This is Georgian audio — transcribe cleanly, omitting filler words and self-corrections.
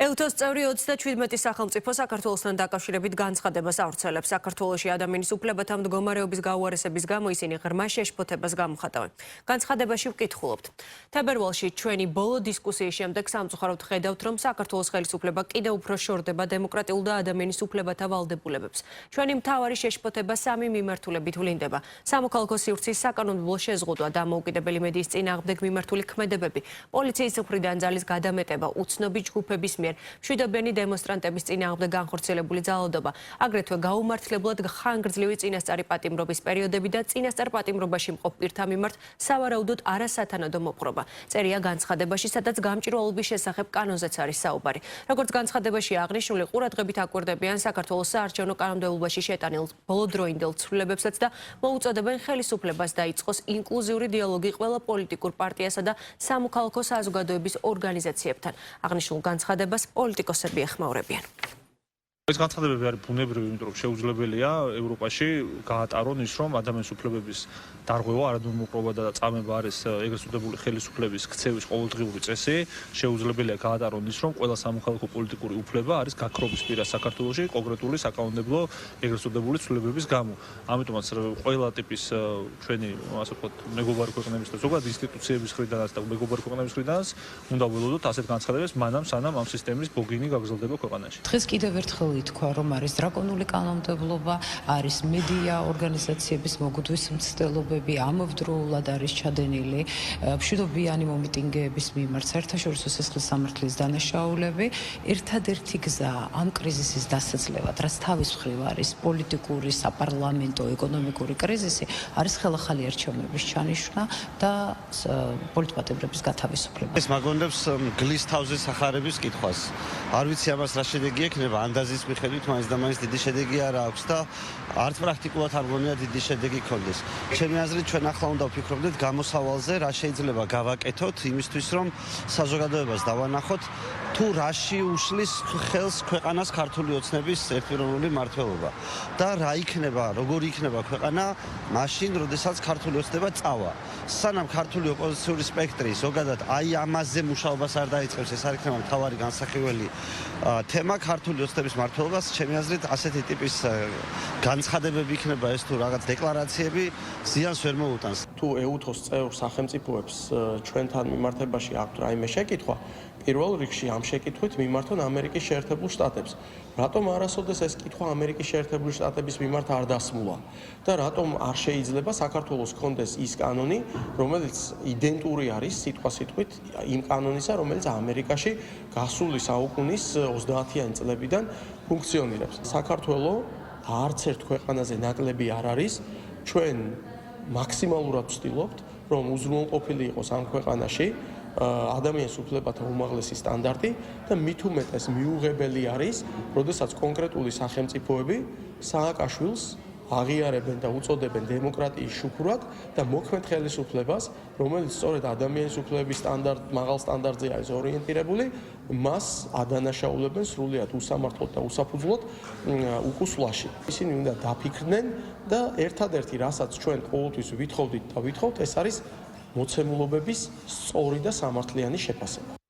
EUTOS წევრი 37 სახელმწიფო საქართველოსთან დაკავშირებით განცხადებას ავრცელებს. საქართველოში ადამიანის უფლებათა მდგომარეობის გაუარესების გამო ისინი ღრმა შეშფოთებას გამოხატავენ. განცხადებაში ვკითხულობთ. თებერვალში ჩვენი ბოლო დისკუსიის შემდეგ სამწუხაროდ ხედავთ, რომ საქართველოს ხელისუფლება კიდევ უფრო შორდება დემოკრატიულ და ადამიანის უფლებათა ვალდებულებებს. ჩვენი მთავარი შეშფოთება სამი მიმართულებით ვლინდება. სამოქალაქო სივრცის საკანონმდებლო შეზღუდვა, დამოუკიდებელი მედიის წინააღმდეგ მიმართული ქმედებები, პოლიციის მხრიდან ძალის გადამეტება, უცნობი ჯგუფების მიერ მშვიდობიანი დემონსტრანტების წინააღმდეგ განხორციელებული ძალადობა, აგრეთვე გაუმართლებლად ხანგრძლივი წინასწარი პატიმრობის პერიოდები და წინასწარ პატიმრობაში მყოფ პირთა მიმართ სავარაუდოდ არასათანადო მოპყრობა. წერია განცხადებაში, სადაც გამჭვირვალობის შესახებ კანონზეც არის საუბარი. როგორც განცხადებაში აღნიშნული, ყურადღებით აკვირდებიან საქართველოს საარჩევნო კანონმდებლობაში შეტანილ ბოლოდროინდელ ცვლილებებსაც და მოუწოდებენ ხელისუფლებას დაიწყოს ინკლუზიური დიალოგი ყველა პოლიტიკურ პარტიასა და სამოქალაქო საზოგადოების ორგანიზაციებთან. აღნიშნულ განცხადებას პოლიტიკოსები ეხმაურებიან. ეს განცხადებები არის ბუნებრივი, იმიტომ რომ შეუძლებელია ევროპაში გაატარონ ის, რომ ადამიანის უფლებების დარღვევა, არადუმ მოპყრობა და წამება არის ეგრეთ წოდებული ხელისუფლების ქცევის ყოველდღიური წესი. შეუძლებელია გაატარონ ის, რომ ყველა სამოქალაქო პოლიტიკური უფლება არის გაქრობის პირას საქართველოში კონკრეტული საკანონმდებლო ეგრეთ წოდებული ცვლილებების გამო. ამიტომაც ყველა ტიპის ჩვენი, ასე ვთქვათ, მეგობარი ქვეყნების და ზოგადად ინსტიტუციების მხრიდანაც და მეგობარი ქვეყნების მხრიდანაც უნდა ველოდოთ ასეთ განცხადებებს მანამ სანამ ამ სისტემის ბოგინი გაგრძელდება ქვეყანაში. დღეს კიდევ ერთხელ ითქვა, რომ არის დრაკონული კანონმდებლობა, არის მედია ორგანიზაციების მოგდვის მცდელობები, ამავდროულად არის ჩადენილი მშვიდობიანი მომიტინგეების მიმართ საერთაშორისო სისხლის სამართლის დანაშაულები. ერთადერთი გზა ამ კრიზისის დასაძლევად, რაც თავის მხრივ არის პოლიტიკური, საპარლამენტო, ეკონომიკური კრიზისი, არის ხელახალი არჩევნების ჩანიშვნა და პოლიტპატიმრების გათავისუფლება. ეს მაგონებს გლის თავზე სახარების კითხვას. არ ვიცი ამას რა შედეგი ექნება, ანდაზის მიხედვით მაინც და მაინც დიდი შედეგი არ აქვს და არც პრაქტიკულად არ გონია დიდი შედეგი ქონდეს. ჩემი აზრით ჩვენ ახლა უნდა ვფიქრობდეთ გამოსავალზე, რა შეიძლება გავაკეთოთ იმისთვის, რომ საზოგადოებას დავანახოთ თუ რაში უშლის ხელს ქვეყანას ქართული ოცნების ერთპიროვნული მმართველობა და რა იქნება, როგორი იქნება ქვეყანა მაშინ, როდესაც ქართული ოცნება წავა. სანამ ქართული ოპოზიციური სპექტრი ზოგადად აი ამაზე მუშაობას არ დაიწყებს, ეს არ იქნება მთავარი განსახილველი თემა ქართული ოცნების მმართველობას, ჩემი აზრით ასეთი ტიპის განცხადებები იქნება ეს თუ რაღაც დეკლარაციები ზიანს ვერ მოუტანს. თუ EUTOS წევრ სახელმწიფოებს ჩვენთან მიმართებაში აქვთ რაიმე შეკითხვა, პირველ რიგში ამ შეკითხვით მიმართონ ამერიკის შეერთებულ შტატებს. რატომ არასოდეს ეს კითხვა ამერიკის შეერთებული შტატების მიმართ არ დასმულა და რატომ არ შეიძლება საქართველოს კონდეს ის კანონი, რომელიც იდენტური არის სიტყვასიტყვით იმ კანონისა, რომელიც ამერიკაში გასული საუკუნის 30-იანი წლებიდან ფუნქციონირებს. საქართველო არც ერთ ქვეყანაზე ნაკლები არ არის. ჩვენ მაქსიმალურად ვცდილობთ, რომ უზრუნველყოფილი იყოს ამ ქვეყანაში ადამიანის უფლებათა უმაღლესი სტანდარტი და მით უმეტეს მიუღებელი არის, როდესაც კონკრეტული სახელმწიფოები სააკაშვილს აღიარებენ და უწოდებენ დემოკრატიის შუქურად და მოქმედ ხელისუფლებას, რომელიც სწორედ ადამიანის უფლებების მაღალ სტანდარტზე არის ორიენტირებული, მას ადანაშაულებენ სრულიად უსამართლოდ და უსაფუძვლოდ უკუსვლაში. ისინი უნდა დაფიქრდნენ და ერთადერთი, რასაც ჩვენ ყოველთვის ვითხოვდით და ვითხოვთ, ეს არის მოცემულობების სწორი და სამართლიანი შეფასება.